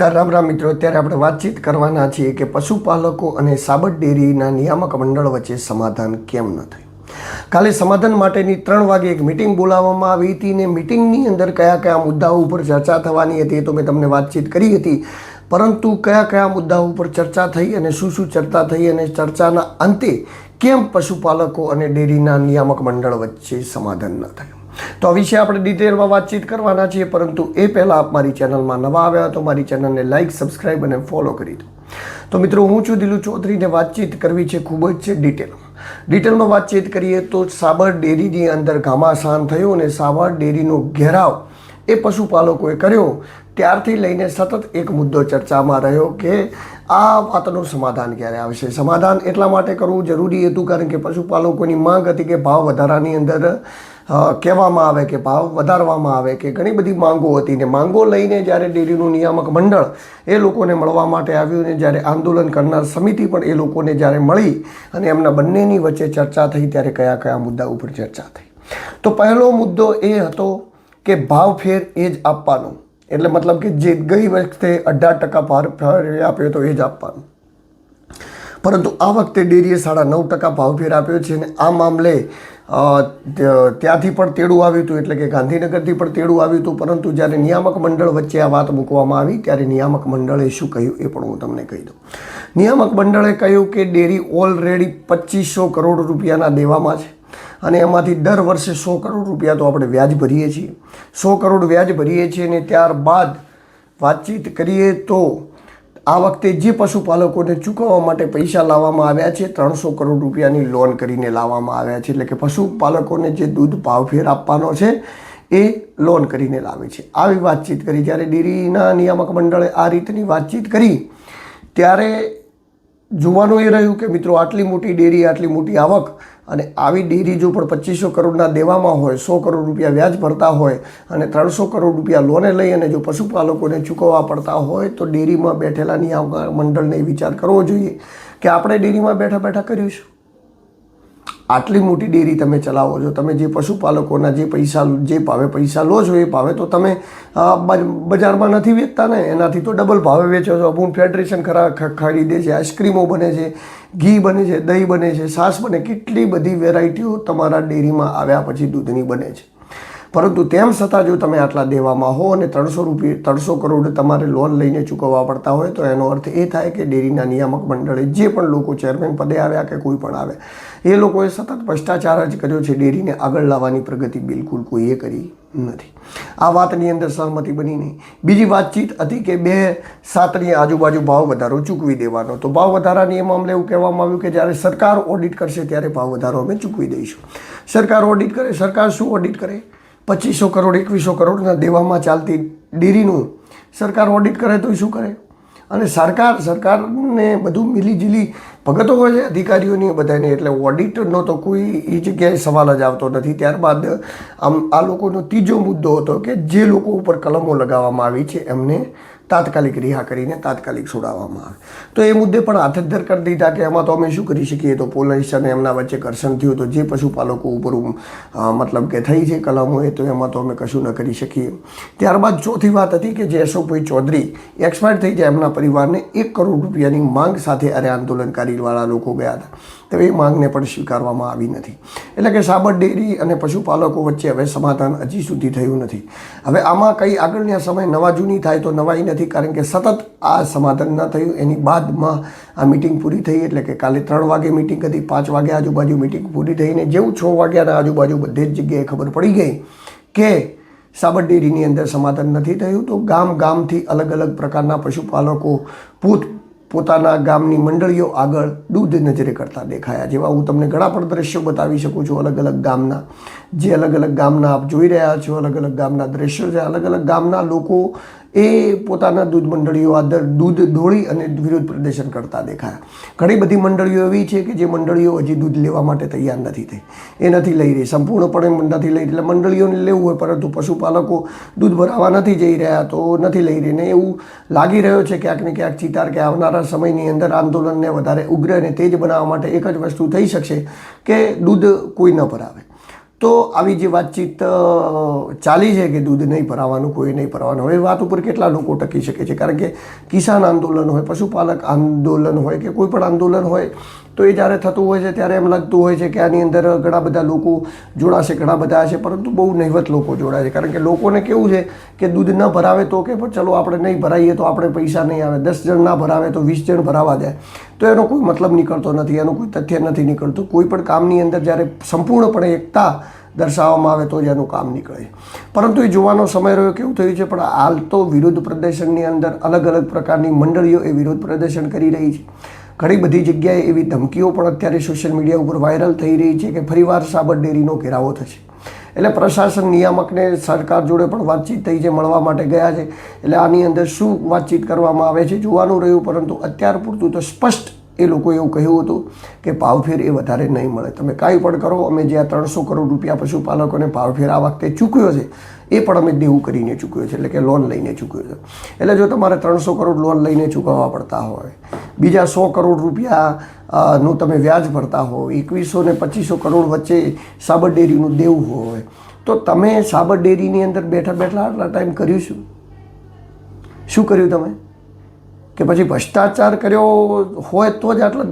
રામ રામ મિત્રો, અત્યારે આપણે વાતચીત કરવાના છીએ કે પશુપાલકો અને સાબર ડેરીના નિયામક મંડળ વચ્ચે સમાધાન કેમ ન થયું. કાલે સમાધાન માટેની 3 વાગે એક મિટિંગ બોલાવવામાં આવી હતી ને મિટિંગની અંદર કયા કયા મુદ્દાઓ ઉપર ચર્ચા થવાની હતી એ તો મેં તમને વાતચીત કરી હતી, પરંતુ કયા કયા મુદ્દાઓ ઉપર ચર્ચા થઈ અને શું ચર્ચા થઈ અને ચર્ચાના અંતે કેમ પશુપાલકો અને ડેરીના નિયામક મંડળ વચ્ચે સમાધાન ન થયું, તો આ વિશે આપણે ડિટેલમાં વાતચીત કરવાના છીએ. પરંતુ એ પહેલાં આપ મારી ચેનલમાં નવા આવ્યા તો મારી ચેનલને લાઇક, સબસ્ક્રાઈબ અને ફોલો કરી દો. તો મિત્રો, હું છું દિલુ ચૌધરીને વાતચીત કરવી છે ખૂબ જ ડિટેલમાં વાતચીત કરીએ તો સાબર ડેરીની અંદર ઘમાસાન થયું અને સાબર ડેરીનો ઘેરાવ એ પશુપાલકોએ કર્યો. ત્યારથી લઈને સતત એક મુદ્દો ચર્ચામાં રહ્યો કે આ વાતનું સમાધાન ક્યારે આવશે. સમાધાન એટલા માટે કરવું જરૂરી હતું કારણ કે પશુપાલકોની માંગ હતી કે ભાવ વધારાની અંદર કહેવામાં આવે કે ભાવ વધારવામાં આવે કે ઘણી બધી માંગો હતી ને માંગો લઈને જ્યારે ડેરીનું નિયામક મંડળ એ લોકોને મળવા માટે આવ્યું ને જ્યારે આંદોલન કરનાર સમિતિ પણ એ લોકોને જ્યારે મળી અને એમના બંનેની વચ્ચે ચર્ચા થઈ ત્યારે કયા કયા મુદ્દા ઉપર ચર્ચા થઈ. તો પહેલો મુદ્દો એ હતો કે ભાવ ફેર એ જ આપવાનો, એટલે મતલબ કે જે ગઈ વખતે 18% ભાવ ફેર આપ્યો તો એ જ આપવાનો, પરંતુ આ વખતે ડેરીએ 9.5% ભાવ ફેર આપ્યો છે. અને આ મામલે ત્યાંથી પણ તેડું આવ્યું હતું, એટલે કે ગાંધીનગરથી પણ તેડું આવ્યું હતું. પરંતુ જ્યારે નિયામક મંડળ વચ્ચે આ વાત મૂકવામાં આવી ત્યારે નિયામક મંડળે શું કહ્યું એ પણ હું તમને કહી દઉં. નિયામક મંડળે કહ્યું કે ડેરી ઓલરેડી 2500 કરોડ રૂપિયાના દેવામાં છે અને એમાંથી દર વર્ષે 100 કરોડ રૂપિયા તો આપણે વ્યાજ ભરીએ છીએ, 100 કરોડ વ્યાજ ભરીએ છીએ. અને ત્યારબાદ વાતચીત કરીએ તો આ વખતે જે પશુપાલકોને ચૂકવવા માટે પૈસા લાવવામાં આવ્યા છે 300 કરોડ રૂપિયાની લોન કરીને લાવવામાં આવ્યા છે, એટલે કે પશુપાલકોને જે દૂધ ભાવફેર આપવાનો છે એ લોન કરીને લાવે છે. આવી વાતચીત કરી. જ્યારે ડેરીના નિયામક મંડળે આ રીતની વાતચીત કરી ત્યારે જોવાનું એ રહ્યું કે મિત્રો, આટલી મોટી ડેરી, આટલી મોટી આવક અને આવી ડેરી જો પણ 2500 કરોડના દેવામાં હોય, 100 કરોડ રૂપિયા વ્યાજ ભરતા હોય અને 300 કરોડ રૂપિયા લોને લઈ અને જો પશુપાલકોને ચૂકવવા પડતા હોય તો ડેરીમાં બેઠેલા નિયામક મંડળને વિચાર કરવો જોઈએ કે આપણે ડેરીમાં બેઠા બેઠા કરીશું. આટલી મોટી ડેરી તમે ચલાવો છો, તમે જે પશુપાલકોના જે ભાવે પૈસા લો છો એ ભાવે તો તમે બજારમાં નથી વેચતા ને, એનાથી તો ડબલ ભાવે વેચો છો. અમૂલ ફેડરેશન ખરીદે છે, આઈસ્ક્રીમો બને છે, ઘી બને છે, દહીં બને છે, છાશ બને, કેટલી બધી વેરાયટીઓ તમારા ડેરીમાં આવ્યા પછી દૂધની બને છે. પરંતુ તેમ છતાં જો તમે આટલા દેવામાં હો અને 300 કરોડ તમારે લોન લઈને ચૂકવવા પડતા હોય તો એનો અર્થ એ થાય કે ડેરીના નિયામક મંડળે જે પણ લોકો ચેરમેન પદે આવ્યા કે કોઈ પણ આવે એ લોકોએ સતત ભ્રષ્ટાચાર જ કર્યો છે. ડેરીને આગળ લાવવાની પ્રગતિ બિલકુલ કોઈએ કરી નથી. આ વાતની અંદર સહમતિ બની નહીં. બીજી વાતચીત હતી કે 2.7ની આજુબાજુ ભાવ વધારો ચૂકવી દેવાનો. તો ભાવ વધારાની એ મામલે એવું કહેવામાં આવ્યું કે જ્યારે સરકાર ઓડિટ કરશે ત્યારે ભાવ વધારો અમે ચૂકવી દઈશું. સરકાર ઓડિટ કરે. સરકાર શું ઓડિટ કરે? 2500 કરોડ 2100 કરોડના દેવામાં ચાલતી ડેરીનું સરકાર ઓડિટ કરે તો શું કરે? અને સરકારને બધું મિલીજુલી ભગતો હોય છે અધિકારીઓની બધાને, એટલે ઓડિટનો તો કોઈ એ જગ્યાએ સવાલ જ આવતો નથી. ત્યારબાદ આ લોકોનો ત્રીજો મુદ્દો હતો કે જે લોકો ઉપર કલમો લગાવવામાં આવી છે એમને તાત્કાલિક રિહા કરીને તાત્કાલિક છોડાવવામાં આવે. તો એ મુદ્દે પણ હાથધર કરી દીધા કે એમાં તો અમે શું કરી શકીએ. તો પોલીસ અને એમના વચ્ચે ઘર્ષણ થયું તો જે પશુપાલકો ઉપર મતલબ કે થઈ છે કલમો એ તો એમાં તો અમે કશું ન કરી શકીએ. ત્યારબાદ ચોથી વાત હતી કે જે અશોકભાઈ ચૌધરી એક્સપાયર થઈ જાય એમના પરિવારને 1 કરોડ રૂપિયાની માંગ સાથે આંદોલનકારીવાળા લોકો ગયા હતા, તો એ માંગને પણ સ્વીકારવામાં આવી નથી. એટલે કે સાબર ડેરી અને પશુપાલકો વચ્ચે હવે સમાધાન હજી સુધી થયું નથી. હવે આમાં કંઈ આગળના સમય નવા જૂની થાય તો નવાઈ નથી, કારણ કે સતત આ સમાધાન ન થયું. એની બાદમાં આ મિટિંગ પૂરી થઈ, એટલે કે કાલે 3 વાગે મિટિંગ હતી, 5 વાગે આજુબાજુ મિટિંગ પૂરી થઈને જેવું 6 વાગ્યાના આજુબાજુ બધે જ જગ્યાએ ખબર પડી ગઈ કે સાબર ડેરીની અંદર સમાધાન નથી થયું. તો ગામથી અલગ અલગ પ્રકારના પશુપાલકો પોતાના ગામની મંડળીઓ આગળ દૂધ નજરે કરતા દેખાયા. જેવા હું તમને ઘણા પણ દ્રશ્યો બતાવી શકું છું અલગ અલગ ગામના, જે અલગ અલગ ગામના આપ જોઈ રહ્યા છો. અલગ અલગ ગામના દ્રશ્યો છે. અલગ અલગ ગામના લોકો એ પોતાના દૂધ મંડળીઓ દૂધ ઢોળી અને વિરોધ પ્રદર્શન કરતા દેખાયા. ઘણી બધી મંડળીઓ એવી છે કે જે મંડળીઓ હજી દૂધ લેવા માટે તૈયાર નથી થઈ, એ નથી લઈ રહી, સંપૂર્ણપણે નથી લઈ રહી. એટલે મંડળીઓને લેવું હોય પરંતુ પશુપાલકો દૂધ ભરાવા નથી જઈ રહ્યા તો નથી લઈ રહી. ને એવું લાગી રહ્યો છે ક્યાંક ને ક્યાંક ચિતાર કે આવનારા સમયની અંદર આંદોલનને વધારે ઉગ્ર અને તેજ બનાવવા માટે એક જ વસ્તુ થઈ શકશે કે દૂધ કોઈ ન ભરાવે. તો આવી જે વાતચીત ચાલી છે કે દૂધ નહીં ભરાવાનું, કોઈ નહીં ભરાવાનું, હવે વાત ઉપર કેટલા લોકો ટકી શકે છે? કારણ કે કિસાન આંદોલન હોય, પશુપાલક આંદોલન હોય કે કોઈ પણ આંદોલન હોય તો એ જ્યારે થતું હોય છે ત્યારે એમ લાગતું હોય છે કે આની અંદર ઘણા બધા લોકો જોડાશે, ઘણા બધા હશે, પરંતુ બહુ નહિવત લોકો જોડાય છે. કારણ કે લોકોને કેવું છે કે દૂધ ન ભરાવે તો કે પણ ચલો આપણે નહીં ભરાઈએ તો આપણે પૈસા નહીં આવે, 10 જણ ના ભરાવે તો 20 જણ ભરાવા જાય, તો એનો કોઈ મતલબ નીકળતો નથી, એનું કોઈ તથ્ય નથી નીકળતું. કોઈ પણ કામની અંદર જ્યારે સંપૂર્ણપણે એકતા દર્શાવવામાં આવે તો જ એનું કામ નીકળે. પરંતુ એ જોવાનો સમય રહ્યો કેવું થયું છે. પણ હાલ તો વિરોધ પ્રદર્શનની અંદર અલગ અલગ પ્રકારની મંડળીઓ એ વિરોધ પ્રદર્શન કરી રહી છે. ઘણી બધી જગ્યાએ એવી ધમકીઓ પણ અત્યારે સોશિયલ મીડિયા ઉપર વાયરલ થઈ રહી છે કે ફરીવાર સાબર ડેરીનો ઘેરાવો થશે. એટલે પ્રશાસન નિયામકને સરકાર જોડે પણ વાતચીત થઈ છે, મળવા માટે ગયા છે. એટલે આની અંદર શું વાતચીત કરવામાં આવે છે જોવાનું રહ્યું. પરંતુ અત્યાર પૂરતું તો સ્પષ્ટ એ લોકોએ એવું કહ્યું હતું કે ભાવફેર એ વધારે નહીં મળે, તમે કાંઈ પણ કરો, અમે જે આ 300 કરોડ રૂપિયા પશુપાલકોને ભાવફેર આ વખતે ચૂક્યો છે એ પણ અમે દેવું કરીને ચૂક્યો છે, એટલે કે લોન લઈને ચૂક્યો છે. એટલે જો તમારે 300 કરોડ લોન લઈને ચૂકવવા પડતા હોય, બીજા 100 કરોડ રૂપિયા નું તમે વ્યાજ ભરતા હો, 2100 ને 2500 કરોડ વચ્ચે સાબર ડેરીનું દેવું હોય, તો તમે સાબર ડેરીની અંદર બેઠા બેઠા આટલા ટાઈમ કર્યું શું કર્યું તમે? કે પછી ભ્રષ્ટાચાર કર્યો હોય તો જ આટલા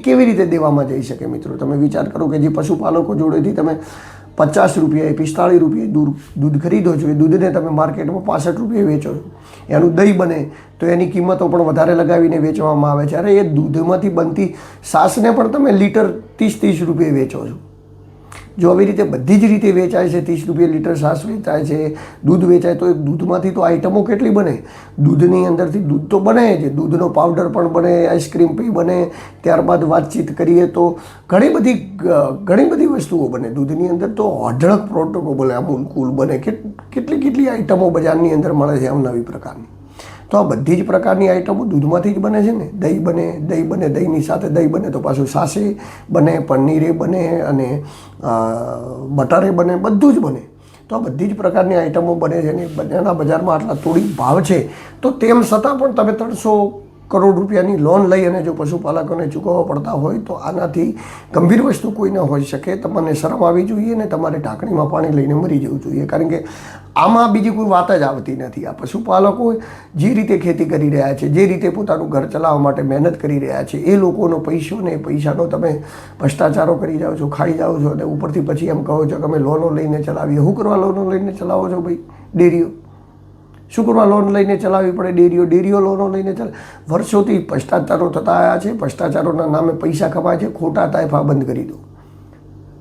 કેવી રીતે દેવામાં જઈ શકે? મિત્રો તમે વિચાર કરો કે જે પશુપાલકો જોડેથી તમે 50 રૂપિયા 45 રૂપિયા દૂધ ખરીદો છો, એ દૂધને તમે માર્કેટમાં 65 રૂપિયા વેચો છો, એનું દહીં બને તો એની કિંમતો પણ વધારે લગાવીને વેચવામાં આવે છે. અરે એ દૂધમાંથી બનતી છાશને પણ તમે લીટર 30 રૂપિયા વેચો છો. જો આવી રીતે બધી જ રીતે વેચાય છે, 30 રૂપિયા લીટર છાશ વેચાય છે, દૂધ વેચાય, તો એ દૂધમાંથી તો આઈટમો કેટલી બને? દૂધની અંદરથી દૂધ તો બને છે, દૂધનો પાવડર પણ બને, આઈસ્ક્રીમ પણ બને, ત્યારબાદ વાતચીત કરીએ તો ઘણી બધી વસ્તુઓ બને દૂધની અંદર. તો અઢળક પ્રોડક્ટો બને, અમૂલ કુલ બને, કેટલી આઈટમો બજારની અંદર મળે છે અવનવી પ્રકારની. તો આ બધી જ પ્રકારની આઈટમો દૂધમાંથી જ બને છે ને. દહીં બને, દહીંની સાથે દહીં બને તો પાછું છાશે બને, પનીરે બને અને બટરે બને, બધું જ બને. તો આ બધી જ પ્રકારની આઈટમો બને છે ને એના બજારમાં આટલા તોડી ભાવ છે. તો તેમ છતાં પણ તમે 300 કરોડ રૂપિયાની લોન લઈ અને જો પશુપાલકોને ચૂકવવા પડતા હોય તો આનાથી ગંભીર વસ્તુ કોઈ ન હોઈ શકે. તમને શરમ આવી જોઈએ ને તમારે ઢાંકણીમાં પાણી લઈને મરી જવું જોઈએ. કારણ કે આમાં બીજી કોઈ વાત જ આવતી નથી. આ પશુપાલકો જે રીતે ખેતી કરી રહ્યા છે, જે રીતે પોતાનું ઘર ચલાવવા માટે મહેનત કરી રહ્યા છે, એ લોકોનો પૈસો ને પૈસાનો તમે ભ્રષ્ટાચારો કરી જાઓ છો, ખાઈ જાઓ છો અને ઉપરથી પછી એમ કહો છો કે અમે લોનો લઈને ચલાવીએ. શું કરવા લોનો લઈને ચલાવો છો ભાઈ? ડેરીઓ શું કરવા લોન લઈને ચલાવવી પડે? ડેરીઓ લોનો લઈને ચાલે. વર્ષોથી ભ્રષ્ટાચારો થતા આવ્યા છે. ભ્રષ્ટાચારોના નામે પૈસા કમાય છે. ખોટા તાયફા બંધ કરી દો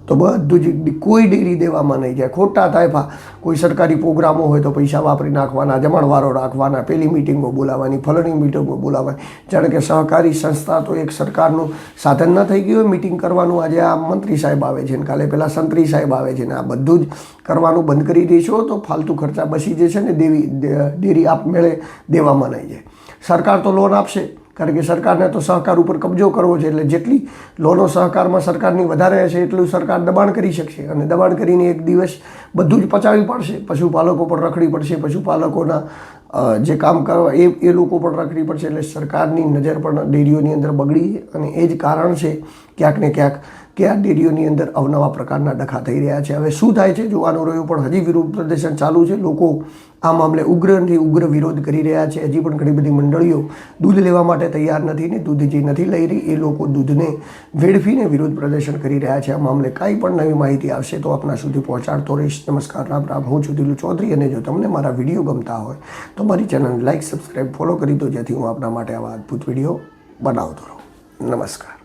તો બધું જ, કોઈ ડેરી દેવામાં નહીં જાય. ખોટા તાયફા, કોઈ સરકારી પ્રોગ્રામો હોય તો પૈસા વાપરી નાખવાના, જમણવારો રાખવાના, પેલી મિટિંગો બોલાવવાની, ફલાણી મિટિંગો બોલાવવાની. જાણે કે સહકારી સંસ્થા તો એક સરકારનું સાધન ન થઈ ગયું મિટિંગ કરવાનું. આજે આ મંત્રી સાહેબ આવે છે ને કાલે પેલા સંત્રી સાહેબ આવે છે ને આ બધું જ કરવાનું બંધ કરી દઈશો તો ફાલતુ ખર્ચા બસી જશે ને ડેરી આપમેળે દેવામાં નહીં જાય. સરકાર તો લોન આપશે, કારણ કે સરકારને તો સહકાર ઉપર કબજો કરવો છે. એટલે જેટલી લોનો સહકારમાં સરકારની વધારે હશે એટલું સરકાર દબાણ કરી શકશે અને દબાણ કરીને એક દિવસ બધું જ પચાવી પડશે. પશુપાલકો પણ રખડી પડશે, પશુપાલકોના જે કામ કરવા એ લોકો પણ રખડી પડશે. એટલે સરકારની નજર પણ ડેરીઓની અંદર બગડી અને એ જ કારણ છે ક્યાંક ને ક્યાંક કે આ ડેરીઓની અંદર અવનવા પ્રકારના ડખા થઈ રહ્યા છે. હવે શું થાય છે જોવાનું રહ્યું. પણ હજી વિરોધ પ્રદર્શન ચાલુ છે. લોકો આ મામલે ઉગ્ર વિરોધ કરી રહ્યા છે. હજી પણ ઘણી બધી મંડળીઓ દૂધ લેવા માટે તૈયાર નથી ને દૂધ જે નથી લઈ રહી એ લોકો દૂધને વેડફીને વિરોધ પ્રદર્શન કરી રહ્યા છે. આ મામલે કાંઈ પણ નવી માહિતી આવશે તો આપણા સુધી પહોંચાડતો રહીશ. નમસ્કાર, રામ રામ. હું છું દિલુ ચૌધરી અને જો તમને મારા વિડીયો ગમતા હોય તો મારી ચેનલ લાઇક, સબસ્ક્રાઈબ, ફોલો કરી દો જેથી હું આપના માટે આવા અદ્ભુત વિડીયો બનાવતો રહું. નમસ્કાર.